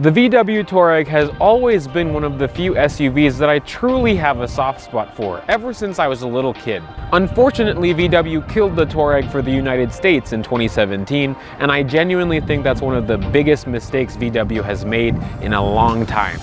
The VW Touareg has always been one of the few SUVs that I truly have a soft spot for, ever since I was a little kid. Unfortunately, VW killed the Touareg for the United States in 2017, and I genuinely think that's one of the biggest mistakes VW has made in a long time.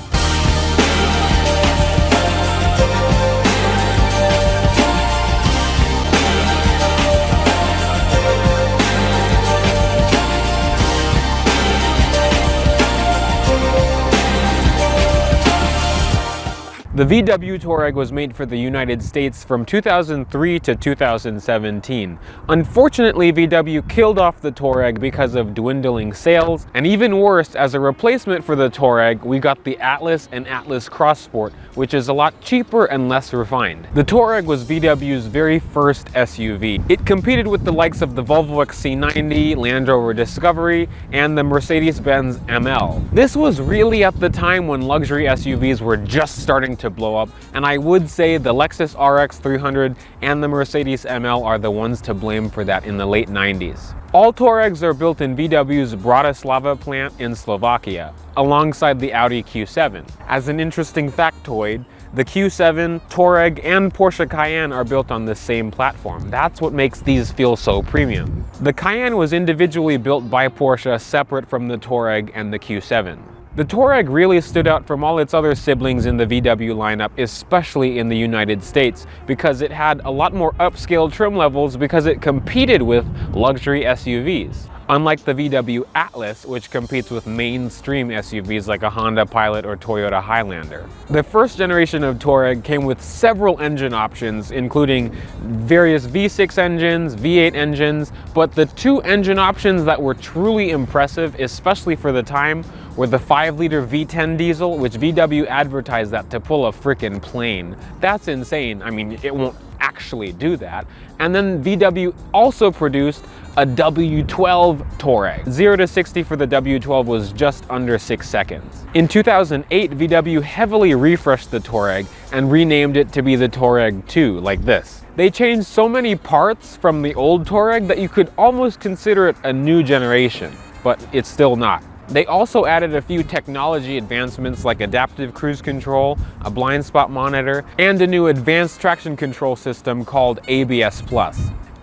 The VW Touareg was made for the United States from 2003 to 2017. Unfortunately, VW killed off the Touareg because of dwindling sales, and even worse, as a replacement for the Touareg, we got the Atlas and Atlas Cross Sport, which is a lot cheaper and less refined. The Touareg was VW's very first SUV. It competed with the likes of the Volvo XC90, Land Rover Discovery, and the Mercedes-Benz ML. This was really at the time when luxury SUVs were just starting to blow up, and I would say the Lexus RX 300 and the Mercedes ML are the ones to blame for that in the late 90s. All Touaregs are built in VW's Bratislava plant in Slovakia, alongside the Audi Q7. As an interesting factoid, the Q7, Touareg, and Porsche Cayenne are built on the same platform. That's what makes these feel so premium. The Cayenne was individually built by Porsche, separate from the Touareg and the Q7. The Touareg really stood out from all its other siblings in the VW lineup, especially in the United States, because it had a lot more upscale trim levels because it competed with luxury SUVs. Unlike the VW Atlas, which competes with mainstream SUVs like a Honda Pilot or Toyota Highlander. The first generation of Touareg came with several engine options, including various V6 engines, V8 engines, but the two engine options that were truly impressive, especially for the time, were the 5-liter V10 diesel, which VW advertised that to pull a frickin' plane. That's insane. I mean, it won't actually do that. And then VW also produced a W12 Touareg. 0 to 60 for the W12 was just under 6 seconds. In 2008, VW heavily refreshed the Touareg and renamed it to be the Touareg 2, like this. They changed so many parts from the old Touareg that you could almost consider it a new generation, but it's still not. They also added a few technology advancements like adaptive cruise control, a blind spot monitor, and a new advanced traction control system called ABS+.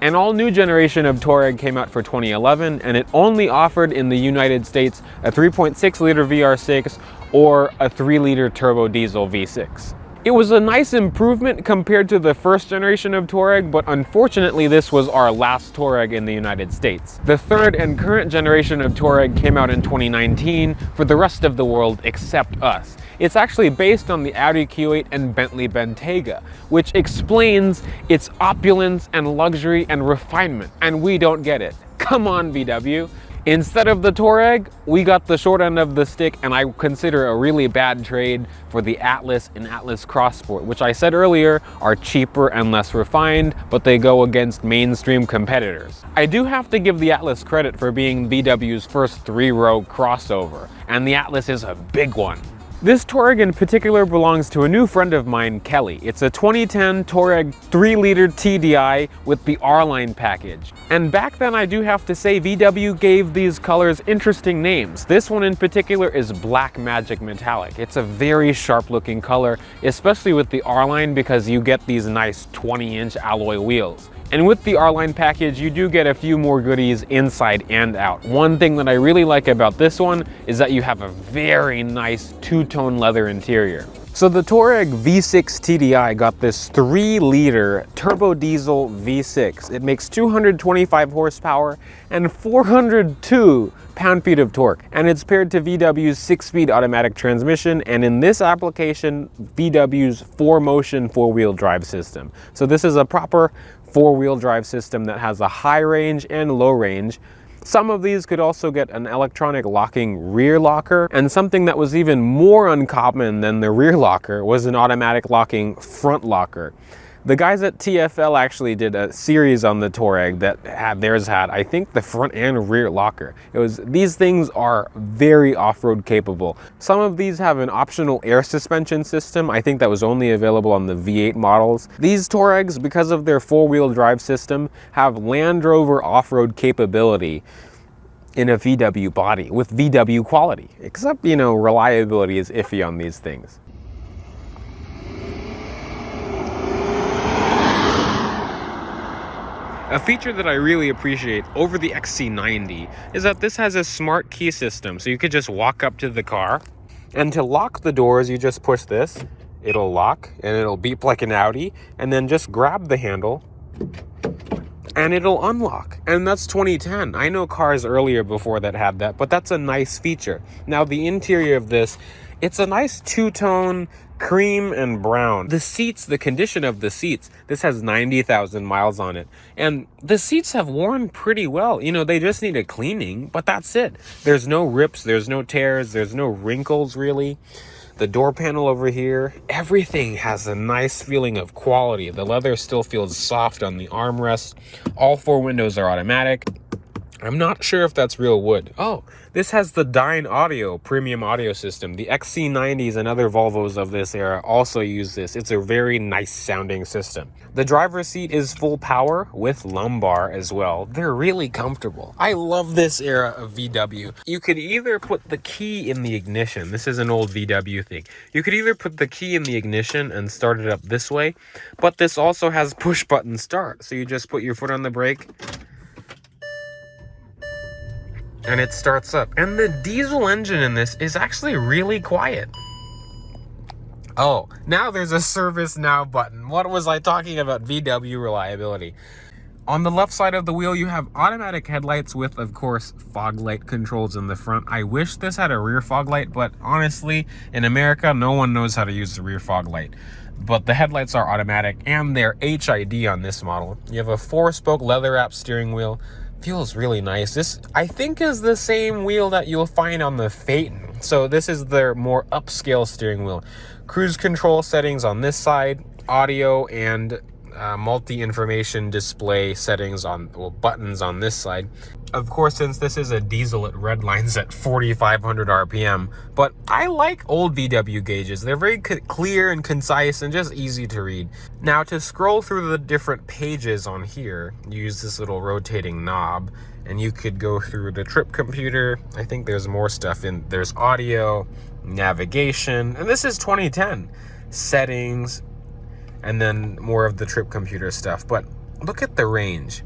An all-new generation of Touareg came out for 2011, and it only offered in the United States a 3.6-liter VR6 or a 3-liter turbo diesel V6. It was a nice improvement compared to the first generation of Touareg, but unfortunately this was our last Touareg in the United States. The third and current generation of Touareg came out in 2019 for the rest of the world except us. It's actually based on the Audi Q8 and Bentley Bentayga, which explains its opulence and luxury and refinement, and we don't get it. Come on, VW. Instead of the Touareg, we got the short end of the stick, and I consider a really bad trade for the Atlas and Atlas Cross Sport, which I said earlier are cheaper and less refined, but they go against mainstream competitors. I do have to give the Atlas credit for being VW's first 3-row crossover, and the Atlas is a big one. This Touareg in particular belongs to a new friend of mine, Kelly. It's a 2010 Touareg 3-liter TDI with the R-Line package. And back then I do have to say VW gave these colors interesting names. This one in particular is Black Magic Metallic. It's a very sharp looking color, especially with the R-Line because you get these nice 20-inch alloy wheels. And with the R-Line package, you do get a few more goodies inside and out. One thing that I really like about this one is that you have a very nice two-tone leather interior. So the Touareg V6 TDI got this 3-liter turbo diesel V6. It makes 225 horsepower and 402 pound-feet of torque, and it's paired to VW's 6-speed automatic transmission, and in this application, VW's 4Motion 4-wheel drive system. So this is a proper 4-wheel drive system that has a high range and low range. Some of these could also get an electronic locking rear locker, and something that was even more uncommon than the rear locker was an automatic locking front locker. The guys at TfL actually did a series on the Touareg that had, I think, the front and rear locker. These things are very off-road capable. Some of these have an optional air suspension system. I think that was only available on the V8 models. These Touaregs, because of their 4-wheel drive system, have Land Rover off-road capability. in a VW body with VW quality, except, you know, reliability is iffy on these things. A feature that I really appreciate over the XC90 is that this has a smart key system, so you could just walk up to the car, and to lock the doors, you just push this, it'll lock, and it'll beep like an Audi, and then just grab the handle, and it'll unlock. And that's 2010. I know cars earlier before that had that, but that's a nice feature. Now, the interior of this, it's a nice two-tone cream and brown. The seats, the condition of the seats, this has 90,000 miles on it. And the seats have worn pretty well. You know, they just need a cleaning, but that's it. There's no rips, there's no tears, there's no wrinkles really. The door panel over here, everything has a nice feeling of quality. The leather still feels soft on the armrest. All 4 windows are automatic. I'm not sure if that's real wood. Oh, this has the Dyne Audio premium audio system. The XC90s and other Volvos of this era also use this. It's a very nice sounding system. The driver's seat is full power with lumbar as well. They're really comfortable. I love this era of VW. You could either put the key in the ignition. This is an old VW thing. You could either put the key in the ignition and start it up this way, but this also has push button start. So you just put your foot on the brake, and it starts up. And the diesel engine in this is actually really quiet. Oh, now there's a service now button. What was I talking about? VW reliability. On the left side of the wheel, you have automatic headlights with, of course, fog light controls in the front. I wish this had a rear fog light, but honestly, in America, no one knows how to use the rear fog light. But the headlights are automatic, and they're HID on this model. You have a 4-spoke leather-wrapped steering wheel. Feels really nice. This, I think, is the same wheel that you'll find on the Phaeton. So this is their more upscale steering wheel. Cruise control settings on this side, audio and multi-information display settings on, well, buttons on this side. Of course, since this is a diesel, it redlines at 4,500 RPM, but I like old VW gauges. They're very clear and concise and just easy to read. Now, to scroll through the different pages on here, you use this little rotating knob, and you could go through the trip computer. I think there's more stuff in, there's audio, navigation, and this is 2010. Settings, and then more of the trip computer stuff. But look at the range.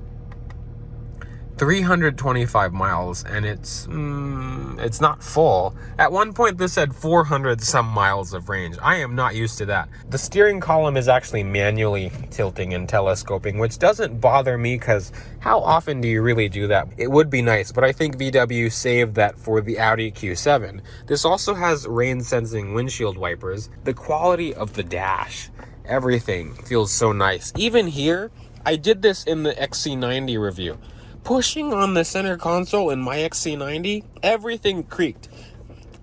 325 miles, and it's not full. At one point this had 400 some miles of range. I am not used to that. The steering column is actually manually tilting and telescoping, which doesn't bother me because how often do you really do that? It would be nice, but I think VW saved that for the Audi Q7. This also has rain sensing windshield wipers. The quality of the dash, everything feels so nice. Even here, I did this in the XC90 review. Pushing on the center console in my XC90, everything creaked.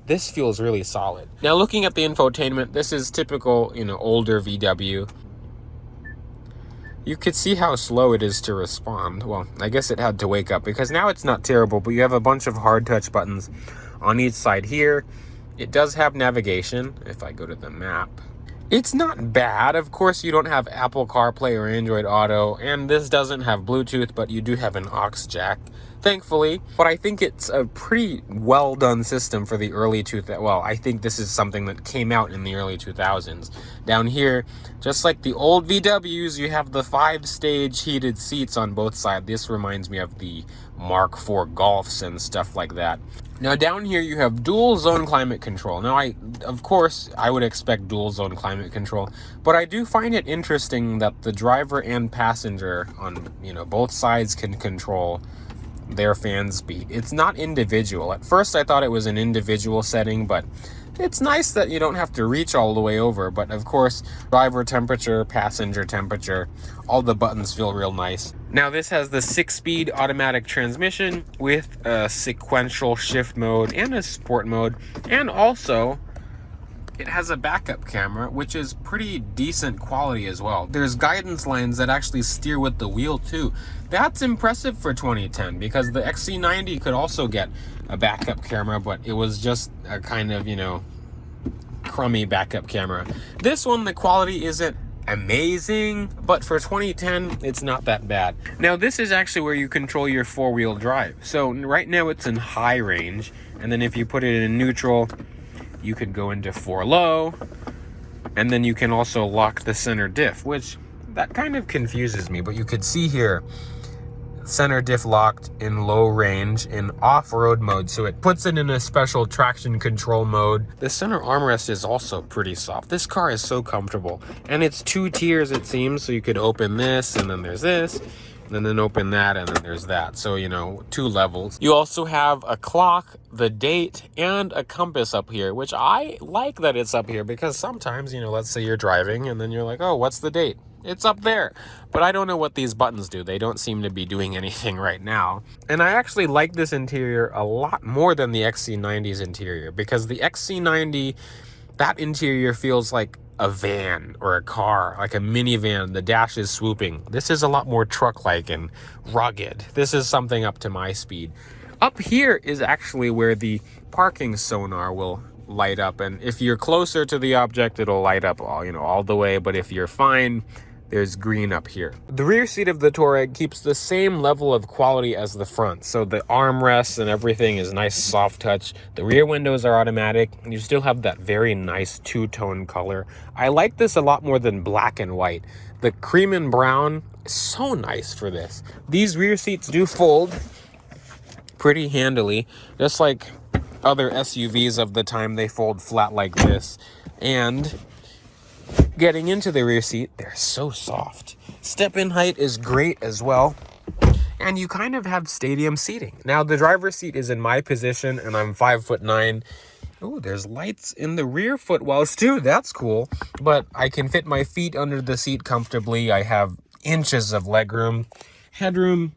This feels really solid. Now, looking at the infotainment, this is typical, you know, older VW. You could see how slow it is to respond. Well, I guess it had to wake up because now it's not terrible, but you have a bunch of hard touch buttons on each side here. It does have navigation. If I go to the map, it's not bad. Of course, you don't have Apple CarPlay or Android Auto, and this doesn't have Bluetooth, but you do have an aux jack, thankfully. But I think it's a pretty well done system for the early 2000s. Well, I think this is something that came out in the early 2000s. Down here, just like the old VWs, you have the 5-stage heated seats on both sides. This reminds me of the Mark IV Golfs and stuff like that. Now down here you have dual zone climate control. Now of course I would expect dual zone climate control, but I do find it interesting that the driver and passenger on, you know, both sides can control their fan speed. It's not individual. At first I thought it was an individual setting, but it's nice that you don't have to reach all the way over. But of course, driver temperature, passenger temperature, all the buttons feel real nice. Now this has the 6-speed automatic transmission with a sequential shift mode and a sport mode, and also it has a backup camera, which is pretty decent quality as well. There's guidance lines that actually steer with the wheel too. That's impressive for 2010 because the XC90 could also get a backup camera, but it was just a kind of, you know, crummy backup camera. This one, the quality isn't amazing, but for 2010, it's not that bad. Now, this is actually where you control your four-wheel drive. So right now it's in high range, and then if you put it in neutral, you could go into 4 low, and then you can also lock the center diff, which that kind of confuses me, but you could see here, center diff locked in low range in off-road mode, so it puts it in a special traction control mode. The center armrest is also pretty soft. This car is so comfortable, and it's 2 tiers it seems, so you could open this, and then there's this, and then open that, and then there's that. So, you know, 2 levels. You also have a clock, the date, and a compass up here, which I like that it's up here, because sometimes, you know, let's say you're driving and then you're like, oh, what's the date? It's up there. But I don't know what these buttons do. They don't seem to be doing anything right now. And I actually like this interior a lot more than the XC90's interior, because the XC90, that interior feels like a van or a car, like a minivan. The dash is swooping. This is a lot more truck-like and rugged. This is something up to my speed. Up here is actually where the parking sonar will light up, and if you're closer to the object, it'll light up all, you know, all the way. But if you're fine, there's green up here. The rear seat of the Touareg keeps the same level of quality as the front. So the armrests and everything is nice soft touch. The rear windows are automatic. You still have that very nice two-tone color. I like this a lot more than black and white. The cream and brown is so nice for this. These rear seats do fold pretty handily, just like other SUVs of the time. They fold flat like this. And getting into the rear seat, they're so soft. Step-in height is great as well. And you kind of have stadium seating. Now, the driver's seat is in my position, and I'm 5'9". Oh, there's lights in the rear footwells too. That's cool. But I can fit my feet under the seat comfortably. I have inches of legroom. Headroom,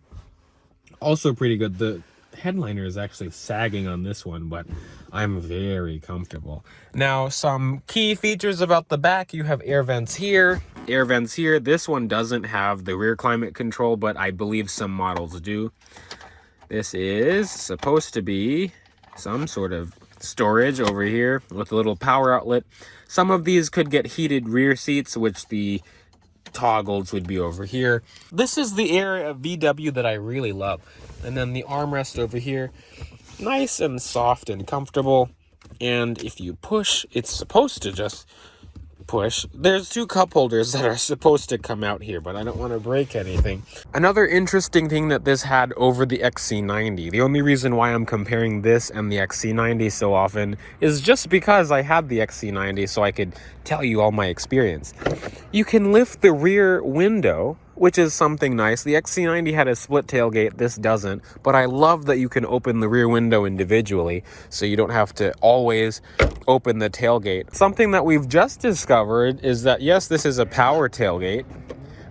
also pretty good. The headliner is actually sagging on this one, but I'm very comfortable. Now, some key features about the back: you have air vents here, air vents here. This one doesn't have the rear climate control, but I believe some models do. This is supposed to be some sort of storage over here with a little power outlet. Some of these could get heated rear seats, which the toggles would be over here. This is the area of VW that I really love. And then the armrest over here, nice and soft and comfortable. And if you push, it's supposed to just push. There's 2 cup holders that are supposed to come out here, but I don't want to break anything. Another interesting thing that this had over the XC90, the only reason why I'm comparing this and the XC90 so often is just because I had the XC90, so I could tell you all my experience. You can lift the rear window, which is something nice. The XC90 had a split tailgate, this doesn't, but I love that you can open the rear window individually, so you don't have to always open the tailgate. Something that we've just discovered is that, yes, this is a power tailgate,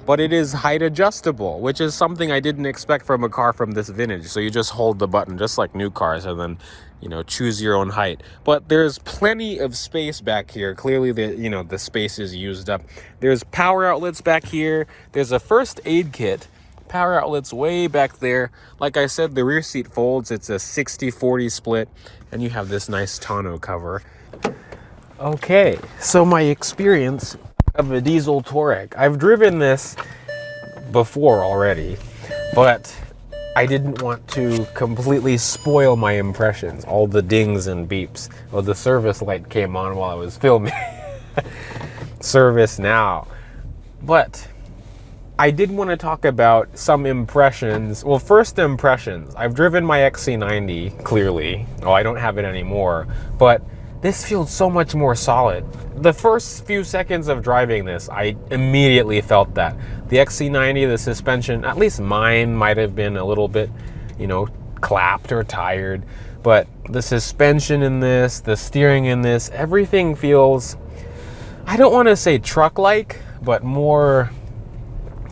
but it is height adjustable, which is something I didn't expect from a car from this vintage. So you just hold the button, just like new cars, and then, you know, choose your own height. But there's plenty of space back here. Clearly, the space is used up. There's power outlets back here. There's a first aid kit. Power outlets way back there. Like I said, the rear seat folds. It's a 60-40 split, and you have this nice tonneau cover. Okay, so my experience of a diesel Touareg. I've driven this before already, but I didn't want to completely spoil my impressions. All the dings and beeps. Well, the service light came on while I was filming. Service now. But I did want to talk about some impressions. Well, first impressions. I've driven my XC90, clearly. Oh, I don't have it anymore. But this feels so much more solid. The first few seconds of driving this, I immediately felt that. The XC90, the suspension, at least mine, might have been a little bit, you know, clapped or tired. But the suspension in this, the steering in this, everything feels, I don't want to say truck-like, but more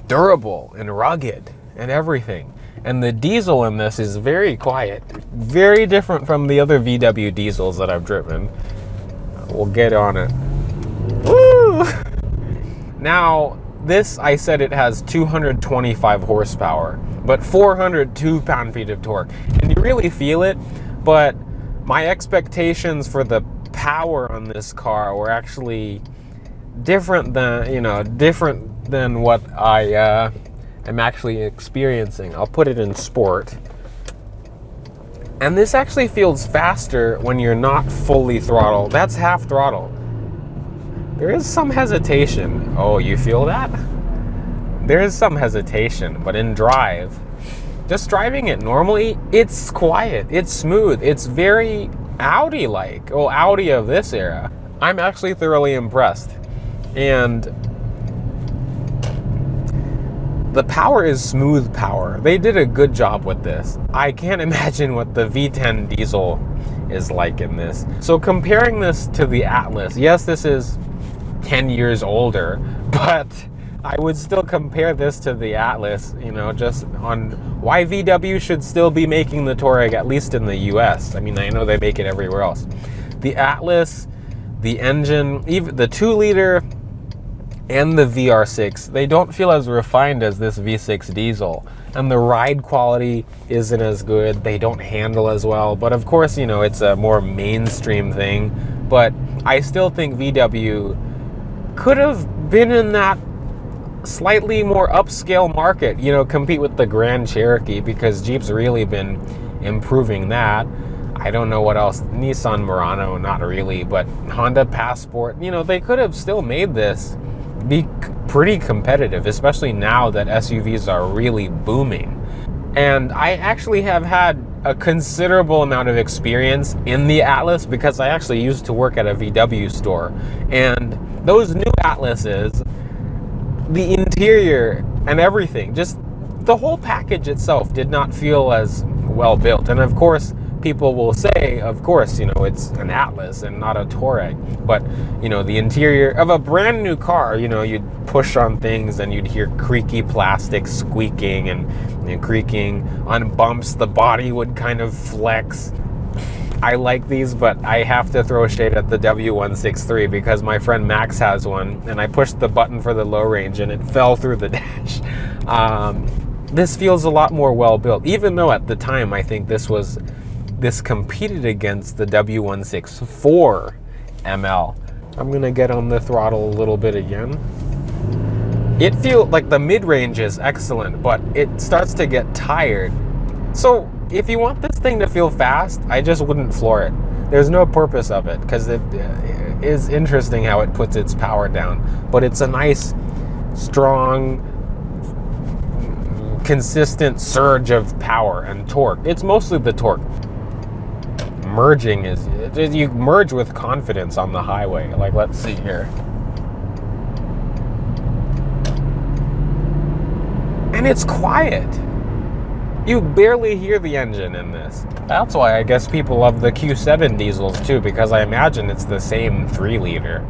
durable and rugged and everything. And the diesel in this is very quiet, very different from the other VW diesels that I've driven. We'll get on it. Woo! Now, this, I said it has 225 horsepower, but 402 pound-feet of torque. And you really feel it, but my expectations for the power on this car were actually different than what I am actually experiencing. I'll put it in sport. And this actually feels faster when you're not fully throttled. That's half throttle. There is some hesitation. Oh, you feel that? There is some hesitation, but in drive, just driving it normally, it's quiet, it's smooth, it's very Audi-like. Oh, Audi of this era. I'm actually thoroughly impressed. And the power is smooth power. They did a good job with this. I can't imagine what the V10 diesel is like in this. So comparing this to the Atlas, yes, this is 10 years older, but I would still compare this to the Atlas, just on why VW should still be making the Touareg, at least in the US. I mean, I know they make it everywhere else. The Atlas, the engine, even the 2-liter and the VR6, they don't feel as refined as this V6 diesel. And the ride quality isn't as good. They don't handle as well. But of course, it's a more mainstream thing. But I still think VW could have been in that slightly more upscale market, compete with the Grand Cherokee, because Jeep's really been improving that. I don't know what else. Nissan Murano, not really, but Honda Passport, they could have still made this be pretty competitive, especially now that SUVs are really booming. And I actually have had a considerable amount of experience in the Atlas because I actually used to work at a VW store. And those new Atlases, the interior and everything, just the whole package itself did not feel as well built. And of course, people will say, of course, it's an Atlas and not a Touareg. But, the interior of a brand new car, you'd push on things and you'd hear creaky plastic squeaking and creaking. On bumps, the body would kind of flex. I like these, but I have to throw shade at the W163 because my friend Max has one, and I pushed the button for the low range and it fell through the dash. This feels a lot more well built, even though at the time I think this competed against the W164 ML. I'm gonna get on the throttle a little bit again. It feels like the mid-range is excellent, but it starts to get tired. So if you want this thing to feel fast, I just wouldn't floor it. There's no purpose of it, because it is interesting how it puts its power down. But it's a nice, strong, consistent surge of power and torque. It's mostly the torque. Merging is, you merge with confidence on the highway. Like, let's see here. And it's quiet. You barely hear the engine in this. That's why I guess people love the Q7 diesels too, because I imagine it's the same 3-liter.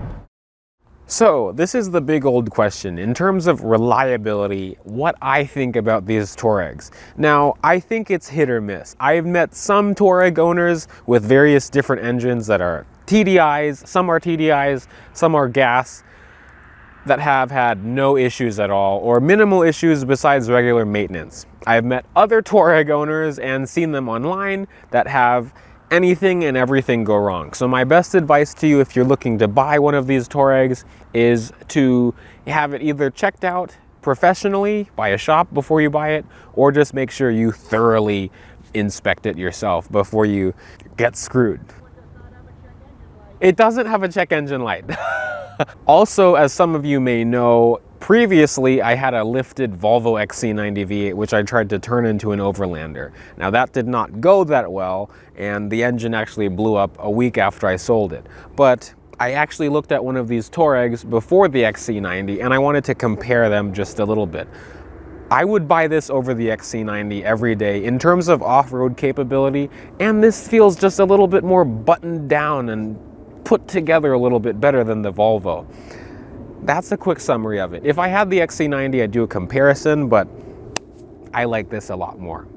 So this is the big old question in terms of reliability, what I think about these Touaregs. Now, I think it's hit or miss. I've met some Touareg owners with various different engines that are TDIs, some are gas, that have had no issues at all, or minimal issues besides regular maintenance. I've met other Touareg owners and seen them online that have anything and everything go wrong. So my best advice to you if you're looking to buy one of these Touaregs is to have it either checked out professionally by a shop before you buy it, or just make sure you thoroughly inspect it yourself before you get screwed. It doesn't have a check engine light. Also, as some of you may know, previously I had a lifted Volvo XC90 V8 which I tried to turn into an Overlander. Now that did not go that well, and the engine actually blew up a week after I sold it. But I actually looked at one of these Touaregs before the XC90 and I wanted to compare them just a little bit. I would buy this over the XC90 every day in terms of off-road capability, and this feels just a little bit more buttoned down and put together a little bit better than the Volvo. That's a quick summary of it. If I had the XC90, I'd do a comparison, but I like this a lot more.